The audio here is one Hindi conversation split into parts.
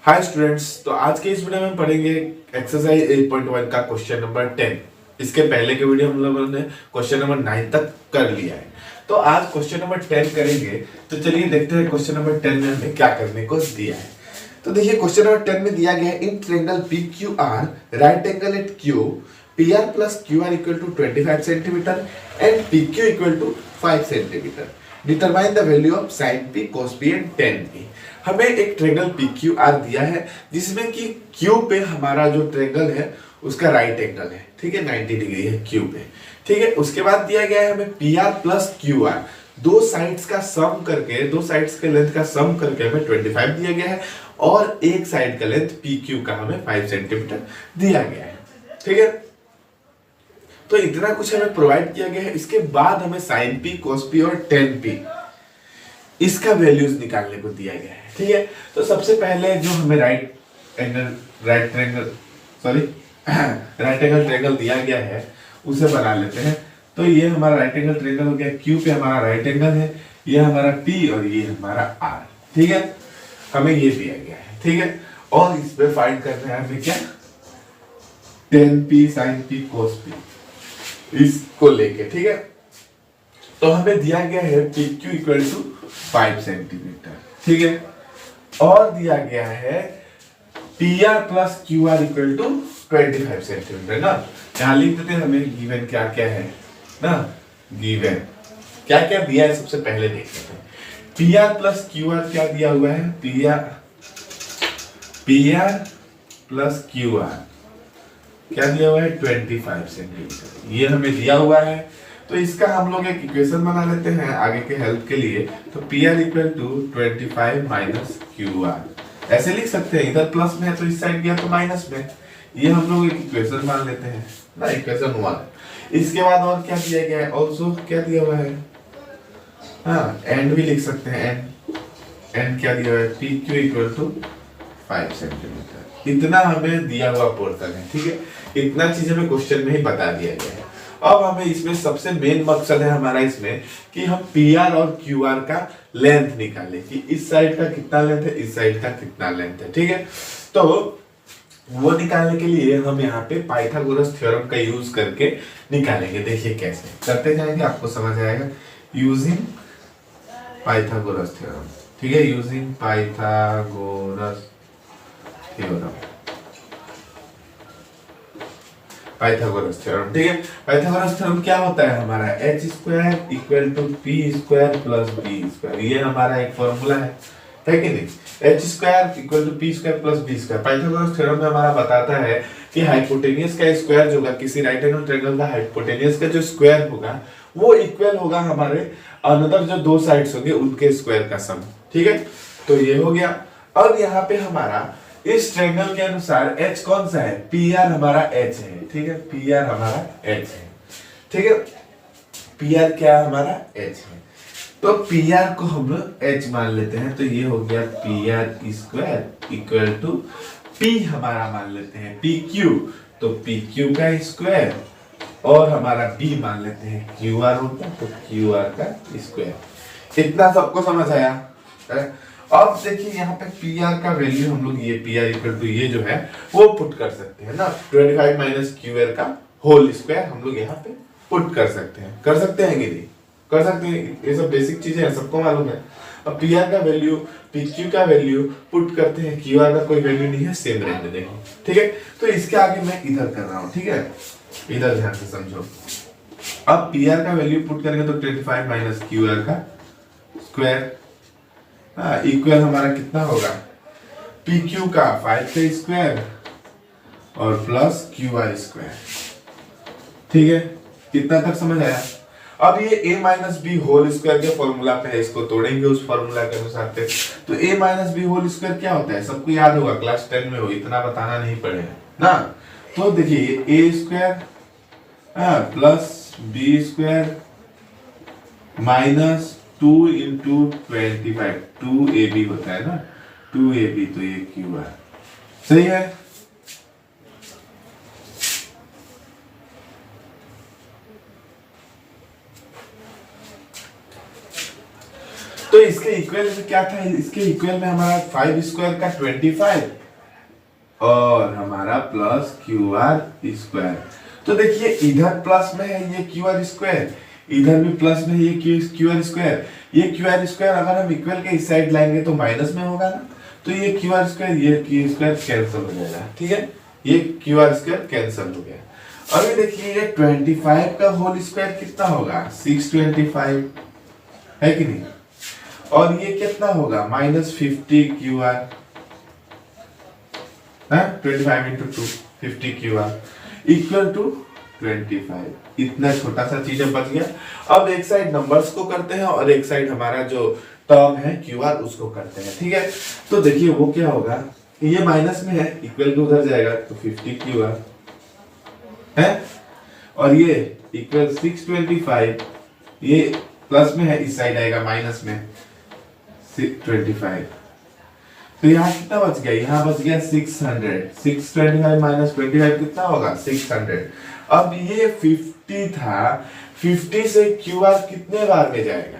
हाय स्टूडेंट्स, तो आज के इस वीडियो में पढ़ेंगे एक्सरसाइज 8.1 का क्वेश्चन नंबर 10। इसके पहले के वीडियो हम लोगों ने क्वेश्चन नंबर 9 तक कर लिया है। तो आज क्वेश्चन नंबर 10 करेंगे। तो चलिए देखते हैं क्वेश्चन नंबर 10 में हमें क्या करने को दिया है। तो देखिए क्वेश्चन नंबर 10 में दिया गया है in triangle PQR right angle at Q PR plus QR equal to 25 centimeter and PQ equal to 5 centimeter. Determine the value of sin P, cos P and tan P. हमें एक ट्रायंगल PQR दिया है जिसमें कि Q पे हमारा जो ट्रायंगल है उसका राइट एंगल है, ठीक है, 90 डिग्री है Q पे, ठीक है। उसके बाद दिया गया है हमें PR प्लस QR, दो साइड्स का सम करके, दो साइड्स के लेंथ का सम करके हमें 25 दिया गया है और एक साइड का लेंथ PQ का हमें 5 सेंटीमीटर दिया गया है, ठीक है। तो इतना कुछ हमें प्रोवाइड किया गया है। इसके बाद हमें साइन पी, कोस पी और टेन पी इसका वैल्यूज निकालने को दिया गया है, ठीक है। तो सबसे पहले जो हमें राइट एंगल ट्रायंगल दिया गया है उसे बना लेते हैं। तो ये हमारा राइट एंगल ट्रायंगल हो गया, क्यू पे हमारा राइट एंगल है, ये हमारा पी और ये हमारा आर, ठीक है। हमें ये दिया गया है, ठीक है। और इस पे फाइंड करना है हमें क्या, टेन पी, साइन पी, कोस पी, इसको लेके, ठीक है। तो हमें दिया गया है PQ इक्वल टू 5 सेंटीमीटर, ठीक है। और दिया गया है PR plus QR equal to 25 centimetre ना। यहां लिख देते हैं हमें गिवन क्या क्या है ना, गिवन क्या क्या दिया है सबसे पहले देख लेते हैं। PR प्लस QR क्या दिया हुआ है, PR प्लस QR क्या दिया हुआ है 25 सेंटीमीटर, ये हमें दिया हुआ है। तो इसका हम लोग एक इक्वेशन बना लेते हैं आगे के हेल्प के लिए। तो PR equal to 25 minus QR, ऐसे लिख सकते हैं, इधर प्लस में है तो इस साइड गया तो माइनस में। ये हम लोग एक इक्वेशन मान लेते हैं ना, इक्वेशन 1। इसके बाद और क्या दिया गया है, ऑल्सो क्या दिया हुआ है, हाँ एंड भी लिख सकते हैं, एंड क्या दिया हुआ है PQ इक्वल टू 5 सेंटीमीटर। इतना हमें दिया हुआ पोर्शन है, ठीक है। इतना चीज हमें क्वेश्चन में ही बता दिया गया है। अब हमें इसमें सबसे मेन मकसद है हमारा इसमें कि हम PR और QR का लेंथ निकालें कि इस साइड का कितना लेंथ है, इस साइड का कितना लेंथ है, ठीक है। तो वो निकालने के लिए हम यहाँ पे पाइथागोरस थ्योरम का यूज करके निकालेंगे। देखिए कैसे करते जाएंगे, आपको समझ आएगा। यूजिंग पाइथागोरस थ्योरम, ठीक है, using Pythagoras theorem, Pythagoras theorem, ठीक है। पाइथागोरस थ्योरम क्या होता है हमारा, h square equal to p square plus b square, ये हमारा एक फॉर्मूला है कि नहीं। h square equal to p square plus b square Pythagoras theorem में हमारा बताता है कि हाइपोटेनियस का स्क्वायर जो होगा, किसी राइट एंगल ट्रायंगल का हाइपोटेनियस का जो स्क्वायर होगा वो इक्वल होगा हमारे अनदर जो दो साइड्स होंगे उनके स्क्वायर का सम, ठीक है। तो ये हो गया। अब यहाँ पे हमारा इस ट्रायंगल के अनुसार h कौन सा है, PR हमारा h है, ठीक है, PR हमारा h है, ठीक है। PR क्या है हमारा h है। तो PR को हम लोग h मान लेते हैं। तो ये हो गया PR square equal to P हमारा मान लेते हैं PQ, तो PQ का स्क्वायर और हमारा B मान लेते हैं QR होता है, तो QR का स्क्वायर। इतना सबको समझ आया। अब देखिए यहाँ पे PR का वैल्यू हम लोग ये PR इक्वल टू ये जो है वो पुट कर सकते हैं ना, 25 माइनस QR का होल स्क्वायर हम लोग यहाँ पे पुट कर सकते हैं कि नहीं कर सकते हैं। ये सब बेसिक चीजें हैं, सबको मालूम है। अब PR का वैल्यू PQ का वैल्यू पुट करते हैं, QR का कोई वैल्यू नहीं है, सेम रहने देंगे, ठीक है। तो इसके आगे मैं इधर कर रहा हूँ, ठीक है, इधर ध्यान से समझो। अब PR का वैल्यू पुट करेंगे तो 25 माइनस QR का स्क्वायर, इक्वल हमारा कितना होगा, PQ का 5 का स्क्वायर और प्लस QR स्क्वायर, ठीक है। कितना तक समझ आया। अब ये a minus b whole square के फॉर्मूला पे है, इसको तोड़ेंगे उस फॉर्मूला के अनुसार पे। तो a minus b whole square क्या होता है, सबको याद होगा, क्लास 10 में हो, इतना बताना नहीं पड़ेगा ना। तो देखिए a square plus b square minus 2 into 25, 2ab होता है ना, 2ab, तो ये QR सही है। तो इसके इक्वल में क्या था, इसके इक्वल में हमारा 5 स्क्वायर का 25 और हमारा प्लस क्यू आर स्क्वायर। तो देखिए इधर प्लस में है ये क्यू आर स्क्वायर, इधर भी प्लस में है ये क्यू आर स्क्वायर। ये क्यू आर स्क्वायर अगर हम इक्वल के इस साइड लाएंगे तो माइनस में होगा ना, तो ये क्यू आर स्क्वायर ये क्यू स्क्वायर कैंसिल हो जाएगा। ठीक है, ये क्यू आर स्क्वायर कैंसिल हो गया। अब ये देखिए ये 25 का होल स्क्वायर कितना होगा, 625 है कि नहीं, और ये कितना होगा -50 Q R, 25 into 2 50 Q R equal to 25। इतना छोटा सा चीज बच गया। अब एक साइड नंबर्स को करते हैं और एक साइड हमारा जो टर्म है क्यू आर उसको करते हैं। ठीक है, तो देखिए वो क्या होगा, ये माइनस में है इक्वल टू उधर जाएगा तो 50 क्यू आर है, और ये इक्वल 625, ये प्लस में है इस साइड आएगा माइनस में 625। तो यहाँ कितना बच गया, यहाँ बच गया 600। 625 माइनस 25 कितना होगा 600। अब ये 50 था, 50 से क्यू आर कितने बार में जाएगा,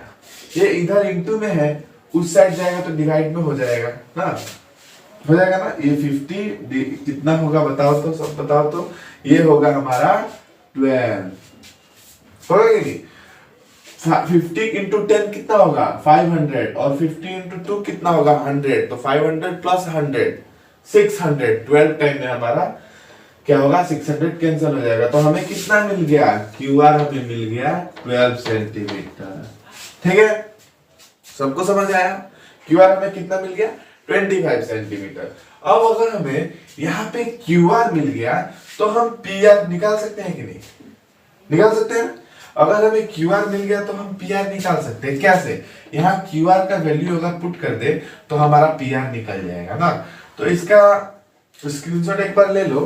ये इधर इंटू में है, उस साइड जाएगा तो डिवाइड में हो जाएगा ना, हो जाएगा ना। ये 50 कितना होगा बताओ तो, सब बताओ तो। ये होगा हमारा 12 होगा कि नहीं। 50 इंटू 10 कितना होगा 500, और 50 इंटू 2 कितना होगा 100, तो 500 प्लस 100 600। 12 टाइम में हमारा क्या होगा 600 कैंसिल हो जाएगा, तो हमें कितना मिल गया, क्यू आर हमें मिल गया 12 सेंटीमीटर। ठीक है, सबको समझ आया, क्यू आर हमें कितना मिल गया 25 सेंटीमीटर। अब अगर हमें यहाँ पे क्यू आर मिल गया तो हम पी आर निकाल सकते हैं कि नहीं, निकाल सकते हैं। अगर हमें क्यू आर मिल गया तो हम पी आर निकाल सकते हैं। कैसे, यहाँ क्यू आर का वैल्यू अगर पुट कर दे तो हमारा पी आर निकल जाएगा ना। तो इसका स्क्रीनशॉट एक बार ले लो,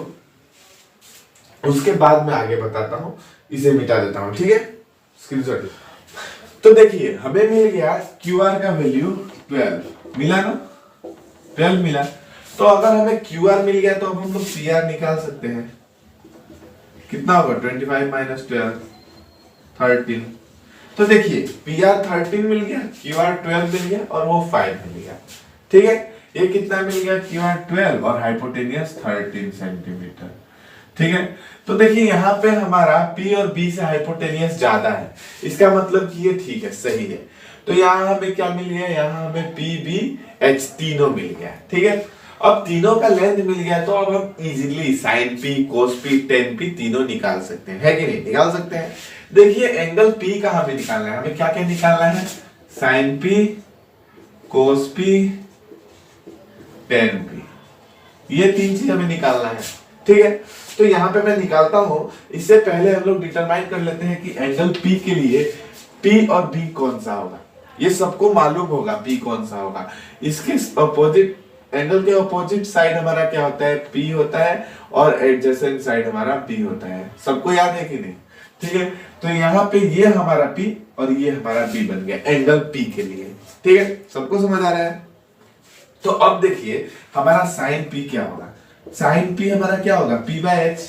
उसके बाद मैं आगे बताता हूँ, इसे मिटा देता हूँ। ठीक है, स्क्रीनशॉट। तो देखिए हमें मिल गया क्यू आर का वैल्यू 12 मिला ना, 12 मिला। तो अगर हमें क्यू आर मिल गया तो अब हम लोग पी आर निकाल सकते हैं। कितना होगा 25 माइनस 12 13। तो देखिए पी आर 13 मिल गया, क्यू आर 12 मिल गया और वो 5 मिल गया। ठीक है, ये कितना मिल गया क्यू आर 12 और हाइपोटेनियस 13 सेंटीमीटर। ठीक है, तो देखिए यहाँ पे हमारा P और B से हाइपोटेनियस ज्यादा है, इसका मतलब कि ये ठीक है, सही है। तो यहाँ हमें क्या मिल गया, यहाँ हमें P B H तीनों मिल गया। ठीक है, अब तीनों का लेंथ मिल गया तो अब हम easily sin P, cos P, tan P तीनों निकाल सकते हैं, है कि नहीं, निकाल सकते हैं। देखिए एंगल P का हमें निकालना है, हमें क्या क्या निकालना है, sin P, cos P, tan P, ये तीन चीज हमें निकालना है। ठीक है, तो यहाँ पे मैं निकालता हूं। इससे पहले हम लोग डिटरमाइन कर लेते हैं कि एंगल P के लिए P और B कौन सा होगा। ये सबको मालूम होगा P कौन सा होगा। इसके अपोजिट, एंगल के अपोजिट साइड हमारा क्या होता है, P होता है, और एडजेसेंट साइड हमारा B होता है। सबको याद है कि नहीं। ठीक है, तो यहाँ पे ये हमारा P और ये हमारा B बन गया एंगल P के लिए। ठीक है, सबको समझ आ रहा है। तो अब देखिए हमारा साइन P क्या होगा, साइन P हमारा क्या होगा P बाय H।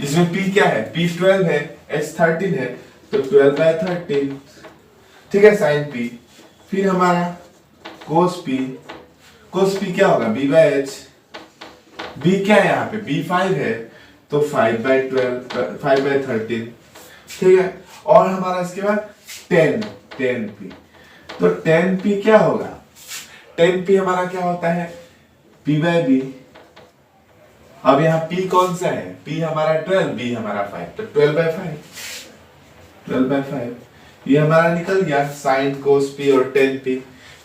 इसमें P क्या है, P 12 है, H 13 है, तो 12 बाय 13। ठीक है, साइन P। फिर हमारा cos P, cos P क्या होगा B बाय H। B क्या है यहाँ पे B 5 है, तो 5 बाय 12, 5 बाय 13। ठीक है, और हमारा इसके बाद 10 P, तो 10 P क्या होगा, 10 P हमारा क्या होता है P बाय B। अब यहाँ P कौन सा है, P हमारा 12, B हमारा 5, तो 12 बाय 5, 12 बाय 5। ये हमारा निकल गया साइन cos P और 10 P,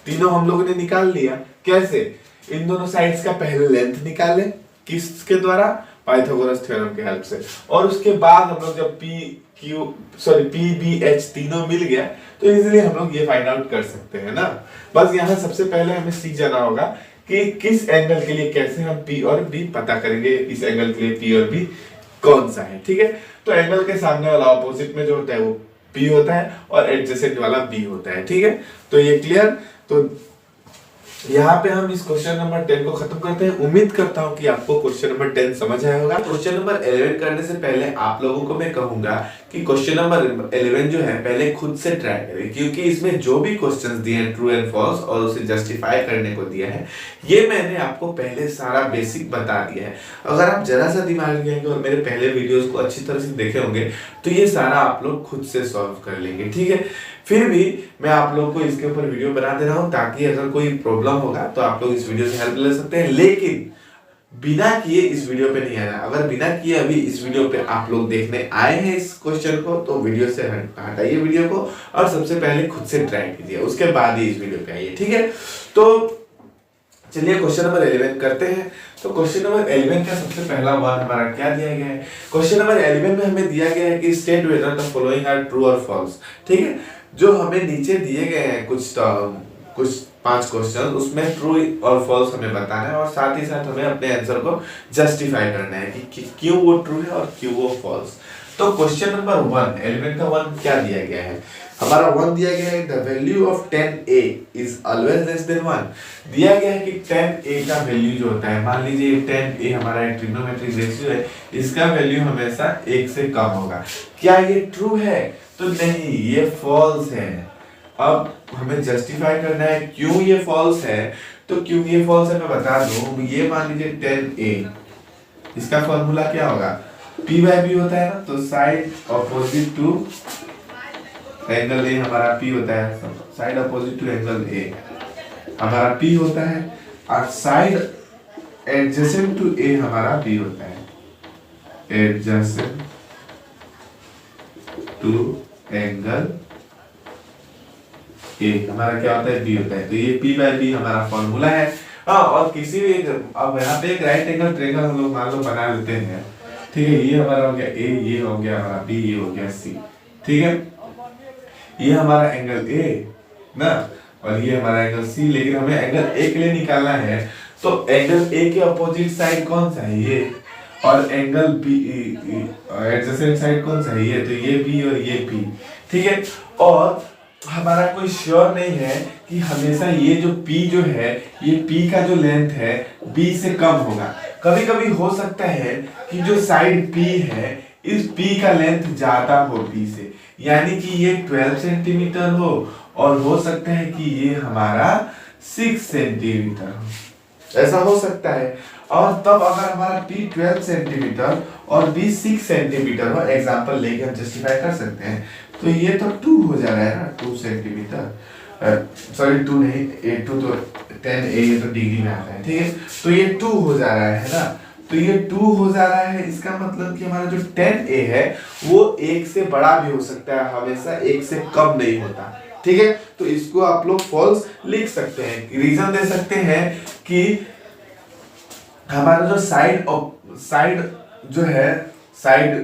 तीनों हम लोगों ने निकाल लिया। कैसे, इन दोनों साइड्स का पहले लेंथ निकाले, किसके द्वारा, पाइथागोरस थ्योरम के हेल्प से, और उसके बाद हम लोग जब P B H तीनों मिल गया तो इजीली हम लोग ये फाइंड आउट कर सकते हैं ना। बस यहाँ सबसे पहले हमें सीख जाना होगा कि किस एंगल के लिए कैसे हम P और B पता करेंगे, इस एंगल के लिए P और B कौन सा है। ठीक है, तो एंगल के सामने वाला ऑपोजिट में जो होता है वो P होता है और एडजेसेंट वाला B होता है। ठीक है, तो ये क्लियर। तो यहाँ पे हम इस क्वेश्चन नंबर 10 को खत्म करते हैं। उम्मीद करता हूँ कि आपको क्वेश्चन नंबर 10 समझ आया होगा। क्वेश्चन नंबर 11 करने से पहले आप लोगों को मैं कहूंगा कि क्वेश्चन नंबर 11 जो है पहले खुद से ट्राई करें, क्योंकि इसमें जो भी क्वेश्चंस दिए हैं ट्रू एंड फॉल्स और उसे जस्टिफाई करने को दिया है, ये मैंने आपको पहले सारा बेसिक बता दिया है। अगर आप जरा सा दिमाग लगाएंगे और मेरे पहले वीडियोस को अच्छी तरह से देखे होंगे तो ये सारा आप लोग खुद से सॉल्व कर लेंगे, ठीक है। फिर भी मैं आप लोग को इसके ऊपर वीडियो बना दे रहा हूँ ताकि अगर कोई प्रॉब्लम होगा तो आप लोग इस वीडियो से हेल्प ले सकते हैं, लेकिन बिना किए इस वीडियो पे नहीं आना। अगर बिना किए अभी इस वीडियो पे आप लोग देखने आए हैं इस क्वेश्चन को तो वीडियो से हटाइए वीडियो को और सबसे पहले खुद से ट्राई कीजिए, उसके बाद ही इस वीडियो पे आइए, ठीक है। तो चलिए क्वेश्चन नंबर 11 करते हैं। तो क्वेश्चन नंबर 11 का सबसे पहला वन हमारा क्या दिया गया है? क्वेश्चन नंबर 11 में हमें दिया गया है कि state whether the following are true और फॉल्स, ठीक है। जो हमें नीचे दिए गए हैं कुछ 5 क्वेश्चन, उसमें ट्रू और फॉल्स हमें बताना है और साथ ही साथ हमें अपने आंसर को जस्टिफाई करना है कि क्यों वो ट्रू है और क्यों वो फॉल्स। तो क्वेश्चन नंबर 1 एलिमेंट का 1 क्या दिया गया है? हमारा 1 दिया गया है the value of 10a is always less than 1। दिया गया है कि 10a का वैल्यू जो होता है, मान लीजिए 10a हमारा एक ट्रिग्नोमेट्रिक रेशियो है, इसका वैल्यू हमेशा 1 से कम होगा। क्या ये ट्रू है? तो नहीं, ये फॉल्स है। अब हमें जस्टिफाई करना है क्यों ये फॉल्स है। तो क्यों ये फॉल्स है मैं बता दूं। ये मान लीजिए 10a, इसका फॉर्मूला क्या होगा? p बाय b होता है ना, तो side opposite to angle A हमारा p होता है, side opposite to angle A हमारा p होता है और साइड एडजेसेंट टू ए हमारा b होता है, एडजेसेंट टू एंगल ए हमारा क्या होता है? b होता है। तो ये p बाय b हमारा फॉर्मूला है। हाँ, और किसी भी अब यहाँ पे एक राइट एंगल ट्रायंगल हम लोग मान लो बना लेते हैं, ठीक है। ये हमारा हो गया a, ये हो गया हमारा b, ये हो गया c, ठीक है। ये हमारा एंगल A ना और ये हमारा एंगल C, लेकिन हमें एंगल A के लिए निकालना है तो एंगल A के अपोजिट साइड कौन सा है? ये। और एंगल B एडजेसेंट साइड कौन सा है? ये। तो ये B और ये B, ठीक है। और हमारा कोई श्योर नहीं है कि हमेशा ये जो P जो है, ये P का जो लेंथ है B से कम होगा। कभी कभी हो सकता है कि जो साइड P है इस P का लेंथ ज्यादा हो B से, यानी कि ये 12 सेंटीमीटर हो और हो सकता है कि ये हमारा 6 सेंटीमीटर हो, ऐसा हो सकता है। और तब अगर हमारा P 12 सेंटीमीटर और B 6 सेंटीमीटर हो, एग्जांपल लेके हम जस्टिफाई कर सकते हैं। तो ये तो 2 हो जा रहा है ना, 2 सेंटीमीटर, सॉरी 2 नहीं, 2 तो 10a ये तो डिग्री में आता है, ठीक है। तो ये 2 हो जा रहा है ना, तो ये 2 हो जा रहा है। इसका मतलब कि हमारा जो 10a है वो 1 से बड़ा भी हो सकता है, हमेशा 1 से कम नहीं होता, ठीक है। तो इसको आप लोग फॉल्स लिख सकते हैं। रीजन दे सकते हैं कि हमारा जो साइड जो है, side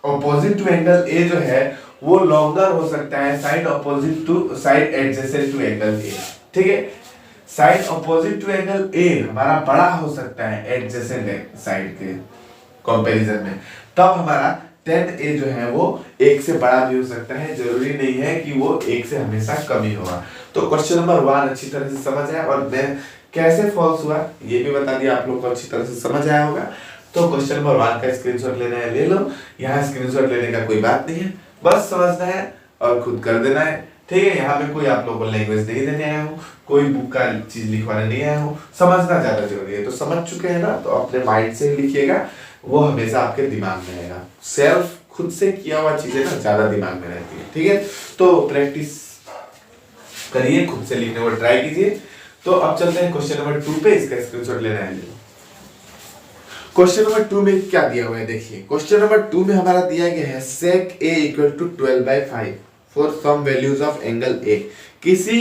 opposite to angle A जो है वो लॉन्गर हो सकता है side opposite to side adjacent to angle A, ठीक है। Side opposite to angle A हमारा बड़ा हो सकता है एडजेसेंट साइड के कंपैरिजन में, तब हमारा 10a जो है वो 1 से बड़ा भी हो सकता है, जरूरी नहीं है कि वो 1 से हमेशा कम ही होगा। तो क्वेश्चन नंबर 1 अच्छी तरह से समझ आया और मैं कैसे फॉल्स हुआ ये भी बता दिया, आप लोग को अच्छी तरह से समझ आया होगा। तो क्वेश्चन नंबर 1 का स्क्रीनशॉट लेना है ले लो, यहाँ स्क्रीनशॉट लेने का कोई बात नहीं है, बस समझना है और खुद कर देना है, ठीक है। यहाँ पे कोई आप लोगों को लैंग्वेज नहीं देने आया हूँ, कोई बुक का चीज लिखवाने नहीं आया हूँ, समझना ज्यादा जरूरी है। तो समझ चुके हैं ना, तो अपने माइंड से लिखिएगा, वो हमेशा आपके दिमाग में रहेगा। सेल्फ खुद से किया हुआ चीजें ना ज्यादा दिमाग में रहती है, ठीक है। तो प्रैक्टिस करिए, खुद से लिखने को ट्राई कीजिए। तो अब चलते हैं क्वेश्चन नंबर 2 पे, इसका स्क्रीनशॉट लेना है। क्वेश्चन नंबर 2 में क्या दिया हुआ है देखिए। क्वेश्चन नंबर 2 में हमारा दिया गया है sec a equal to 12/5 for some values of angle a। किसी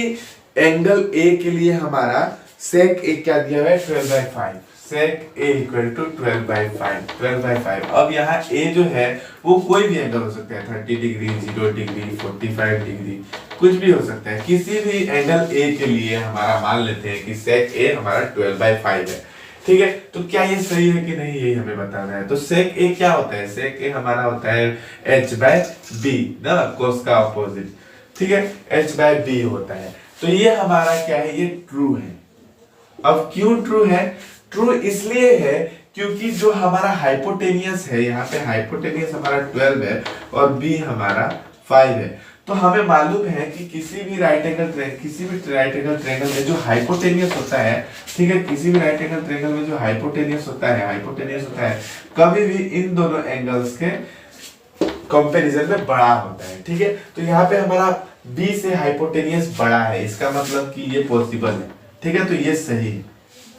एंगल a के लिए हमारा sec a क्या दिया हुआ है? 12/5। sec a equal to 12/5। अब यहाँ a जो है वो कोई भी एंगल हो सकता है, 30 डिग्री, 0 डिग्री, 45 डिग्री, कुछ भी हो सकता है। किसी भी एंगल a के लिए हमारा मान लेते हैं कि sec a हमारा 12/5 है, ठीक है। तो क्या ये सही है कि नहीं, यही हमें बताना है। तो sec a क्या होता है? sec a हमारा होता है h/b ना, cos का अपोजिट, ठीक है, h/b होता है। तो ये हमारा क्या है? ये ट्रू है, अब क्यों ट्रू है? ट्रू इसलिए है क्योंकि जो हमारा हाइपोटेनियस है, यहाँ पे हाइपोटेनियस हमारा 12 है और बी हमारा 5 है। तो हमें मालूम है कि किसी भी राइट एंगल ट्रायंगल में जो हाइपोटेनियस होता है, ठीक है, किसी भी राइट एंगल ट्रायंगल में जो हाइपोटेनियस होता है कभी भी इन दोनों एंगल्स के कंपैरिजन में बड़ा होता है, ठीक है। तो यहाँ पे हमारा बी से हाइपोटेनियस बड़ा है, इसका मतलब कि ये पॉसिबल है, ठीक है, तो ये सही है।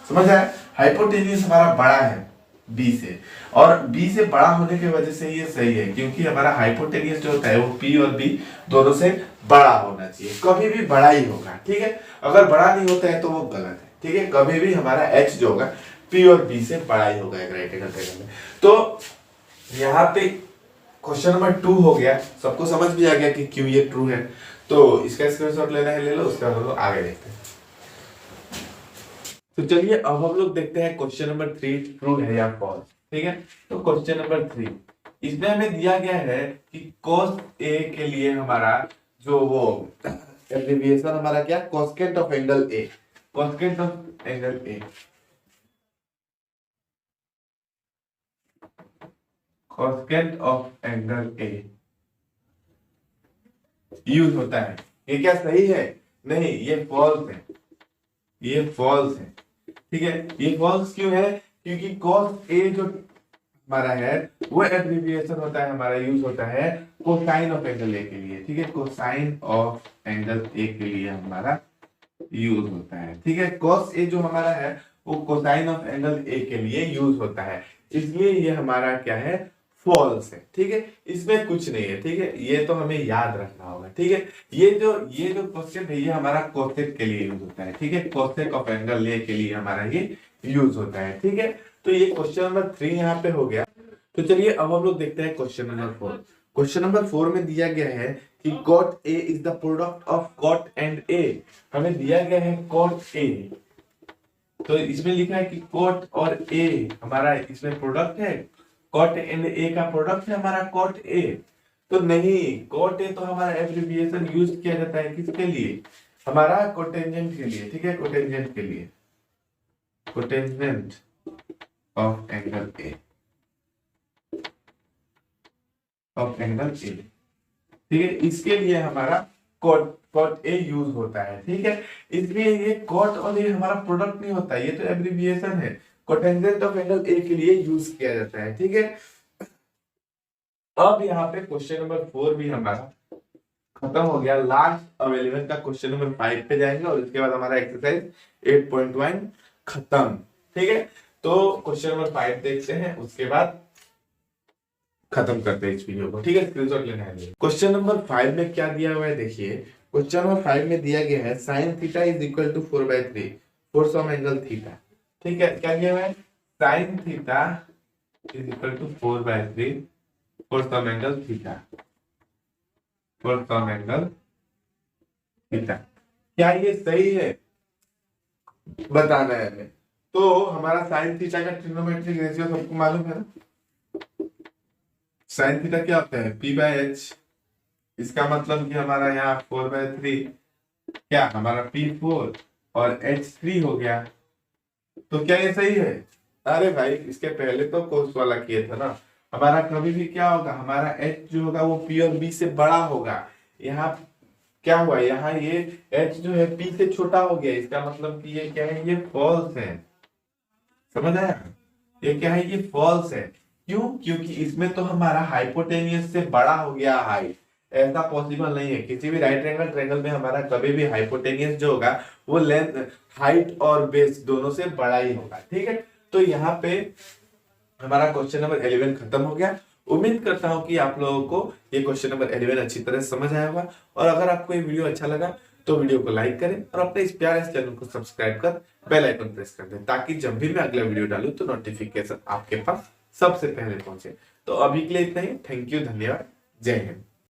समझ आया? हाइपोटेनियस हमारा बड़ा है बी से, और बी से बड़ा होने की वजह से ये सही है, क्योंकि हमारा हाइपोटेनियस जो होता है वो पी और बी दोनों से बड़ा होना चाहिए, कभी भी बड़ा ही होगा, ठीक है। अगर बड़ा नहीं होता है तो वो गलत है, ठीक है। कभी भी हमारा एच जो होगा पी और बी से बड़ा ही होगा एक राइट एंगल ट्रायंगल में। तो यहाँ पे क्वेश्चन नंबर 2 हो गया, सबको समझ भी आ गया कि क्यों ये ट्रू है। तो इसका स्क्रीनशॉट लेना है ले लो, उसके बाद हम लोग आगे देखते हैं। तो चलिए अब हम लोग देखते हैं क्वेश्चन नंबर 3 ट्रू है या फॉल्स, ठीक है। तो क्वेश्चन नंबर 3, इसमें हमें दिया गया है कि cos A के लिए हमारा जो वो एब्रिविएशन हमारा क्या, cosecant of angle A, cosecant of angle A, cosecant of angle A use होता है। ये क्या सही है? नहीं, ये फॉल्स है, ये फॉल्स है, ठीक है। ये फॉल्स क्यों है? क्योंकि cos A जो हमारा है वो एब्रिविएशन होता है, हमारा यूज होता है कोसाइन ऑफ एंगल A के लिए, ठीक है। कोसाइन ऑफ एंगल A के लिए हमारा यूज होता है, ठीक है। cos A जो हमारा है वो कोसाइन ऑफ एंगल A के लिए यूज होता है, इसलिए ये हमारा क्या है, फॉल्स है, ठीक है। इसमें कुछ नहीं है, ठीक है, ये तो हमें याद रखना होगा, ठीक है। ये जो क्वेश्चन है ये हमारा कोसेक के लिए यूज होता है, ठीक है। कोसेक ऑफ एंगल ए के लिए हमारा ये यूज होता है, ठीक है। तो ये क्वेश्चन नंबर 3 यहाँ पे हो गया। तो चलिए अब हम लोग देखते हैं क्वेश्चन नंबर 4। क्वेश्चन नंबर 4 में दिया गया है कि cot A is the product of cot and A। हमें दिया गया है cot A, तो इसमें लिखा है कि cot और A हमारा इसमें प्रोडक्ट है, cot एंड A का प्रोडक्ट है हमारा cot A। तो नहीं, cot A तो हमारा एब्रिविएशन यूज किया जाता है किसके लिए, हमारा कोटेंजेंट के लिए, ठीक है, कोटेंजेंट के लिए, cotangent of angle A, of angle A, ठीक है। इसके लिए हमारा cot A यूज होता है, ठीक है। इसलिए ये cot और A हमारा प्रोडक्ट नहीं होता, ये तो एब्रिविएशन है, कोटेंजेंट ऑफ एंगल A के लिए यूज किया जाता है, ठीक है। अब यहाँ पे क्वेश्चन नंबर 4 भी हमारा खत्म हो गया। लास्ट अवेलेबल का क्वेश्चन नंबर 5 पे जाएंगे और इसके बाद हमारा एक्सरसाइज 8.1 खत्म, ठीक है। तो क्वेश्चन नंबर 5 देखते हैं, उसके बाद खत्म करते हैं इस वीडियो को, ठीक है। स्क्रीनशॉट लेना है। क्वेश्चन नंबर 5 में क्या दिया हुआ है देखिए। क्वेश्चन नंबर 5 में दिया गया है sin theta is equal to 4/3 force of angle theta, ठीक है। क्या दिया हुआ है, sin theta is equal to 4/3 force of angle theta, force of angle theta. क्या ये सही है, बताना है हमें। तो हमारा sin थीटा का ट्रिग्नोमेट्रिक रेशियो सबको मालूम है ना, sin थीटा क्या होता है, p/h। इसका मतलब कि हमारा यहाँ 4/3 क्या हमारा p4 और h3 हो गया। तो क्या ये सही है? अरे भाई, इसके पहले तो कोस वाला किया था ना। हमारा कभी भी क्या होगा, हमारा h जो होगा वो p और b से बड़ा होगा। यहाँ क्या हुआ, यहाँ ये h जो है p से छोटा हो गया, इसका मतलब कि ये क्या है, ये फॉल्स है। समझ आया? ये क्या है, ये फॉल्स है। क्यों? क्योंकि इसमें तो हमारा हाइपोटेनियस से बड़ा हो गया हाइट। ऐसा पॉसिबल नहीं है, किसी भी राइट एंगल ट्रायंगल में हमारा कभी भी हाइपोटेनियस जो होगा वो लेंथ, हाइट और बेस दोनों से बड़ा ही होगा, ठीक है। तो यहाँ पे हमारा क्वेश्चन नंबर 11 खत्म हो गया। उम्मीद करता हूँ कि आप लोगों को ये क्वेश्चन नंबर 11 अच्छी तरह समझ आया होगा। और अगर आपको ये वीडियो अच्छा लगा तो वीडियो को लाइक करें और अपने इस प्यारे से चैनल को सब्सक्राइब कर बेल आइकन प्रेस कर दें, ताकि जब भी मैं अगला वीडियो डालूं तो नोटिफिकेशन आपके पास सबसे पहले पहुंचे। तो अभी के लिए इतना ही। थैंक यू, धन्यवाद, जय हिंद।